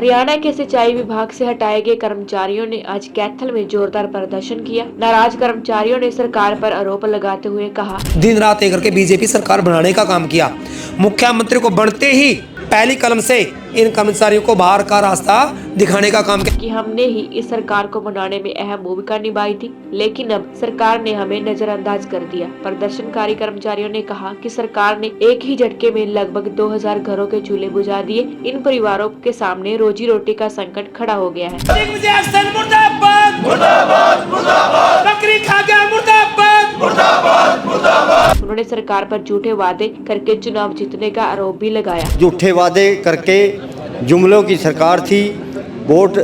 हरियाणा के सिंचाई विभाग से हटाए गए कर्मचारियों ने आज कैथल में जोरदार प्रदर्शन किया। नाराज कर्मचारियों ने सरकार पर आरोप लगाते हुए कहा, दिन रात एक करके बीजेपी सरकार बनाने का काम किया। मुख्यमंत्री को बनते ही पहली कलम से इन कर्मचारियों को बाहर का रास्ता दिखाने का काम किया कि हमने ही इस सरकार को बनाने में अहम भूमिका निभाई थी, लेकिन अब सरकार ने हमें नजरअंदाज कर दिया। प्रदर्शनकारी कर्मचारियों ने कहा कि सरकार ने एक ही झटके में लगभग 2000 घरों के चूल्हे बुझा दिए। इन परिवारों के सामने रोजी रोटी का संकट खड़ा हो गया है। उन्होंने सरकार पर झूठे वादे करके चुनाव जीतने का आरोप भी लगाया। झूठे वादे करके जुमलों की सरकार थी, वोट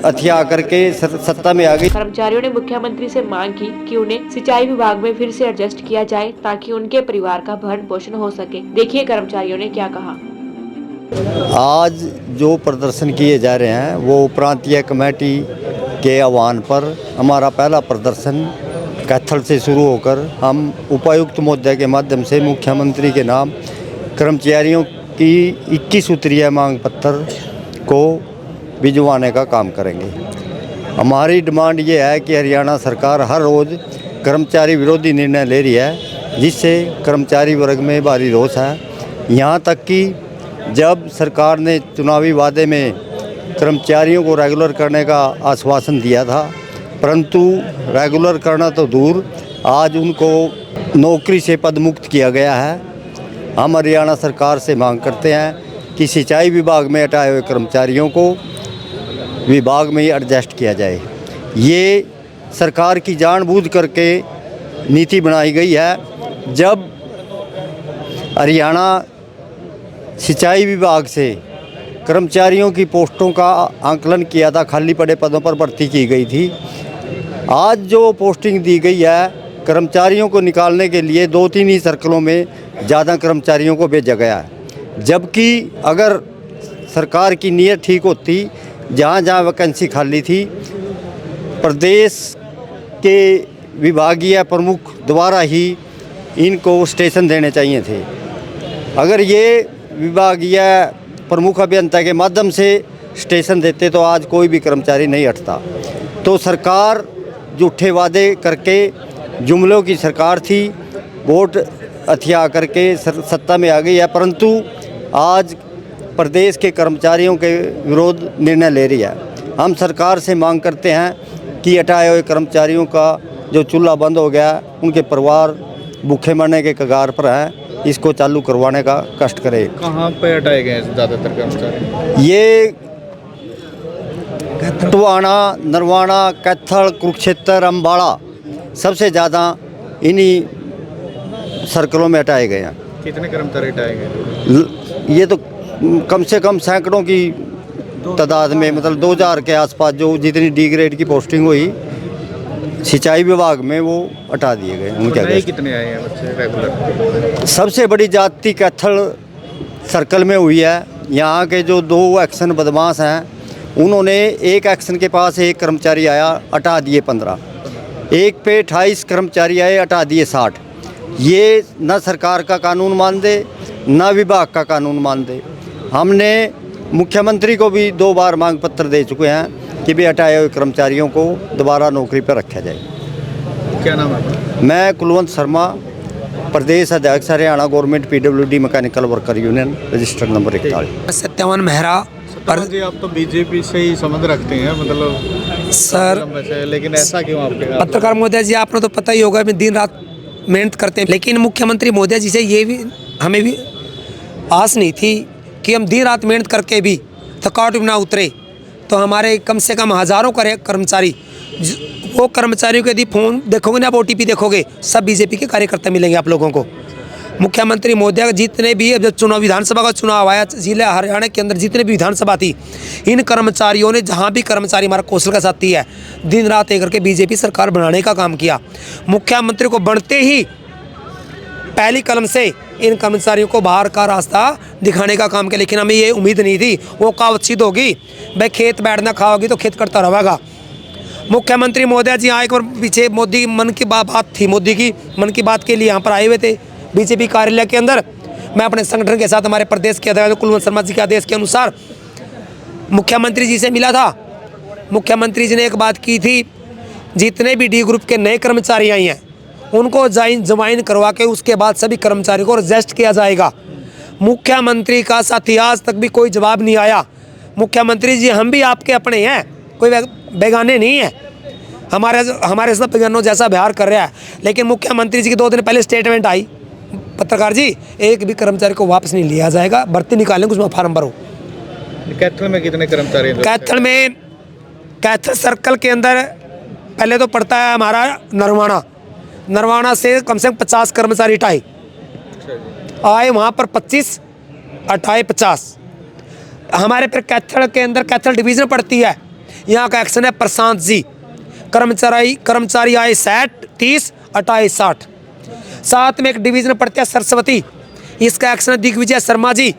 हथिया करके सत्ता में आ गई। कर्मचारियों ने मुख्यमंत्री से मांग की कि उन्हें सिंचाई विभाग में फिर से एडजस्ट किया जाए ताकि उनके परिवार का भरण पोषण हो सके। देखिए कर्मचारियों ने क्या कहा। आज जो प्रदर्शन किए जा रहे हैं वो प्रांतीय कमेटी के आह्वान पर हमारा पहला प्रदर्शन कैथल से शुरू होकर हम उपायुक्त महोदय के माध्यम से मुख्यमंत्री के नाम कर्मचारियों की 21 सूत्रीय मांग पत्र को भिजवाने का काम करेंगे। हमारी डिमांड ये है कि हरियाणा सरकार हर रोज़ कर्मचारी विरोधी निर्णय ले रही है, जिससे कर्मचारी वर्ग में भारी रोष है। यहाँ तक कि जब सरकार ने चुनावी वादे में कर्मचारियों को रेगुलर करने का आश्वासन दिया था, परंतु रेगुलर करना तो दूर, आज उनको नौकरी से पदमुक्त किया गया है। हम हरियाणा सरकार से मांग करते हैं कि सिंचाई विभाग में हटाए हुए कर्मचारियों को विभाग में ही एडजस्ट किया जाए। ये सरकार की जानबूझ करके नीति बनाई गई है। जब हरियाणा सिंचाई विभाग से कर्मचारियों की पोस्टों का आंकलन किया था, खाली पड़े पदों पर भर्ती की गई थी। आज जो पोस्टिंग दी गई है कर्मचारियों को निकालने के लिए 2-3 ही सर्कलों में ज़्यादा कर्मचारियों को भेजा गया है, जबकि अगर सरकार की नीयत ठीक होती, जहाँ जहाँ वैकेंसी खाली थी, प्रदेश के विभागीय प्रमुख द्वारा ही इनको स्टेशन देने चाहिए थे। अगर ये विभागीय प्रमुख अभियंता के माध्यम से स्टेशन देते तो आज कोई भी कर्मचारी नहीं हटता। तो सरकार झूठे वादे करके जुमलों की सरकार थी, वोट हथिया करके सत्ता में आ गई है, परंतु आज प्रदेश के कर्मचारियों के विरोध निर्णय ले रही है। हम सरकार से मांग करते हैं कि हटाए हुए कर्मचारियों का जो चूल्हा बंद हो गया, उनके परिवार भूखे मरने के कगार पर हैं, इसको चालू करवाने का कष्ट करें। कहाँ पे हटाए गए ज़्यादातर कर्मचारी? ये टुआना, नरवाना, कैथल, कुरुक्षेत्र, अम्बाड़ा सबसे ज़्यादा इन्हीं सर्कलों में हटाए गए हैं। कितने कर्मचारी हटाए गए? ये तो कम से कम सैकड़ों की तादाद में, मतलब 2000 के आसपास जो जितनी डी ग्रेड की पोस्टिंग हुई सिंचाई विभाग में वो हटा दिए गए। उनके कितने आए हैं बच्चे रेगुलर? सबसे बड़ी जाति कैथल सर्कल में हुई है। यहाँ के जो 2 एक्शन बदमाश हैं, उन्होंने एक एक्शन के पास एक कर्मचारी आया, हटा दिए 15, एक पे 28 कर्मचारी आए, हटा दिए 60। ये न सरकार का कानून मान दे, न विभाग का कानून मान दे। हमने मुख्यमंत्री को भी 2 बार मांग पत्र दे चुके हैं कि भी हटाए हुए कर्मचारियों को दोबारा नौकरी पर रखा जाए। क्या नाम है? मैं कुलवंत शर्मा, प्रदेश अध्यक्ष Haryana government PWD mechanical worker union, registered number 41। Satyavan Mehra. जी, आप तो बीजेपी से ही संबंध रखते हैं, मतलब सर, लेकिन ऐसा क्यों आपके? पत्रकार महोदय जी, आपने तो पता ही होगा, मैं दिन रात मेहनत करते हैं, लेकिन मुख्यमंत्री महोदय जी से ये भी हमें भी आस नहीं थी कि हम दिन रात मेहनत करके भी थकावट भी ना उतरे तो हमारे कम से कम हज़ारों कर्मचारी, वो कर्मचारियों के यदि फ़ोन देखोगे ना, आप OTP देखोगे, सब बीजेपी के कार्यकर्ता मिलेंगे आप लोगों को। मुख्यमंत्री महोदय जितने भी, जब चुनाव विधानसभा का चुनाव आया, जिले हरियाणा के अंदर जितने भी विधानसभा थी, इन कर्मचारियों ने, जहां भी कर्मचारी हमारा कौशल का साथी है, दिन रात एक करके बीजेपी सरकार बनाने का काम किया। मुख्यमंत्री को बनते ही पहली कलम से इन कर्मचारियों को बाहर का रास्ता दिखाने का काम किया, लेकिन हमें ये उम्मीद नहीं थी। वो कहावत सिद्ध होगी, भाई खेत बैठना खाओगी तो खेत करता रहेगा। मुख्यमंत्री महोदय जी यहाँ एक बार पीछे मोदी मन की बात थी, मोदी की मन की बात के लिए यहाँ पर आए हुए थे बीजेपी कार्यालय के अंदर। मैं अपने संगठन के साथ, हमारे प्रदेश के अध्यक्ष कुलवंत शर्मा जी के आदेश के अनुसार मुख्यमंत्री जी से मिला था। मुख्यमंत्री जी ने एक बात की थी, जितने भी डी ग्रुप के नए कर्मचारी आए हैं उनको ज्वाइन करवा के उसके बाद सभी कर्मचारियों को रजिस्ट किया जाएगा। मुख्यमंत्री का साथ आज तक भी कोई जवाब नहीं आया। मुख्यमंत्री जी, हम भी आपके अपने हैं, कोई बेगाने नहीं है, हमारे सब बेगानों जैसा व्यवहार कर रहा है। लेकिन मुख्यमंत्री जी की 2 दिन पहले स्टेटमेंट आई, पत्रकार जी एक भी कर्मचारी को वापस नहीं लिया जाएगा, भर्ती निकालेंगे, उसमें फार्म भरो। कैथल में कितने कर्मचारी हैं? कैथल में, कैथल सर्कल के अंदर पहले तो पड़ता है हमारा नरवाना से कम 50 कर्मचारी हटाए आए, वहाँ पर 25 हटाए 50। हमारे फिर कैथल के अंदर कैथल डिवीज़न पड़ती है, यहाँ का एक्शन है प्रशांत जी। कर्मचारी आए 60, 30 हटाए 60। साथ में एक डिवीज़न पड़ती है सरस्वती, इसका एक्शन है दिग्विजय शर्मा जी।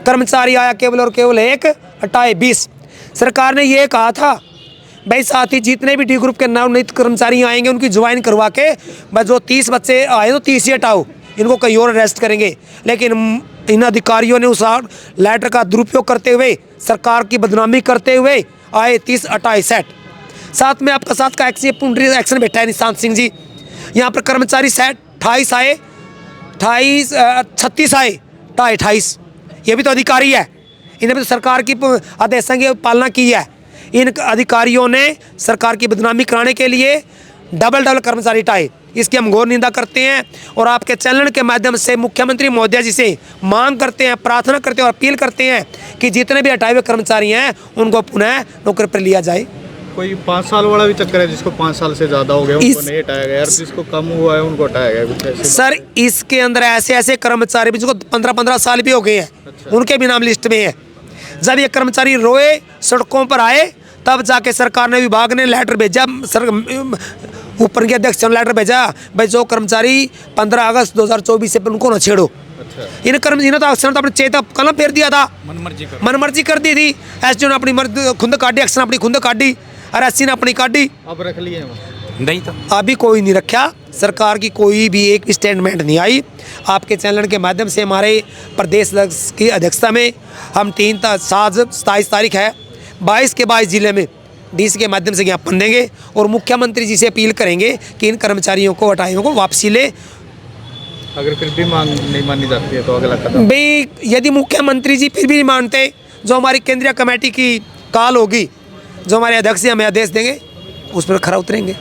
कर्मचारी आया केवल और केवल 1 हटाए 20। सरकार ने ये कहा था भाई साथ ही जितने भी डी ग्रुप के नवनियुक्त कर्मचारी आएंगे उनकी ज्वाइन करवा के बस जो 30 बच्चे आए तो 30 ही हटाओ, इनको कहीं और अरेस्ट करेंगे। लेकिन इन अधिकारियों ने उस लेटर का दुरुपयोग करते हुए, सरकार की बदनामी करते हुए आए 30 हटाए 60। साथ में आपका साथ का एक्शन बैठा है निशांत सिंह जी। यहाँ पर कर्मचारी 28 आए, 36 आए, 28। ये भी तो अधिकारी है, इन्हें भी तो सरकार की आदेशों की पालना की है। इन अधिकारियों ने सरकार की बदनामी कराने के लिए डबल कर्मचारी हटाए, इसकी हम घोर निंदा करते हैं। और आपके चैनल के माध्यम से मुख्यमंत्री महोदय जी से मांग करते हैं, प्रार्थना करते हैं और अपील करते हैं कि जितने भी हटाए हुए कर्मचारी हैं उनको पुनः नौकरी पर लिया जाए। कोई 5 साल वाला भी चक्कर है, जिसको 5 साल से ज़्यादा हो गया उनको नहीं हटाया गया, जिसको कम हुआ है उनको हटाया गया। सर, इसके अंदर ऐसे कर्मचारी भी जिसको 15-15 साल भी हो गए हैं, उनके भी नाम लिस्ट में है। जब ये कर्मचारी रोए, सड़कों पर आए, तब जाके सरकार ने, विभाग ने लेटर भेजा, ऊपर के अध्यक्ष ने लेटर भेजा, भाई जो कर्मचारी 15 अगस्त 2024 से उनको न छेड़ो। इन्हें तो अक्सर तो अपने चेता कलम फेर दिया था, मनमर्जी कर दी थी। एसडीओ ने अपनी खुद काटी, एक्शन अपनी खुद काटी, और एससी ने अपनी काटी। अब रख लिए नहीं तो अभी कोई नहीं रखा, सरकार की कोई भी एक स्टेटमेंट नहीं आई। आपके चैनल के माध्यम से हमारे प्रदेश की अध्यक्षता में हम 27 तारीख है 22 के 22 जिले में डीसी के माध्यम से ज्ञापन देंगे और मुख्यमंत्री जी से अपील करेंगे कि इन कर्मचारियों को, हटाइयों को वापसी ले। अगर फिर भी मांग नहीं मानी जाती है तो अगला कदम भाई, यदि मुख्यमंत्री जी फिर भी नहीं मानते, जो हमारी केंद्रीय कमेटी की काल होगी, जो हमारे अध्यक्ष हमें आदेश देंगे, उस पर खरा उतरेंगे।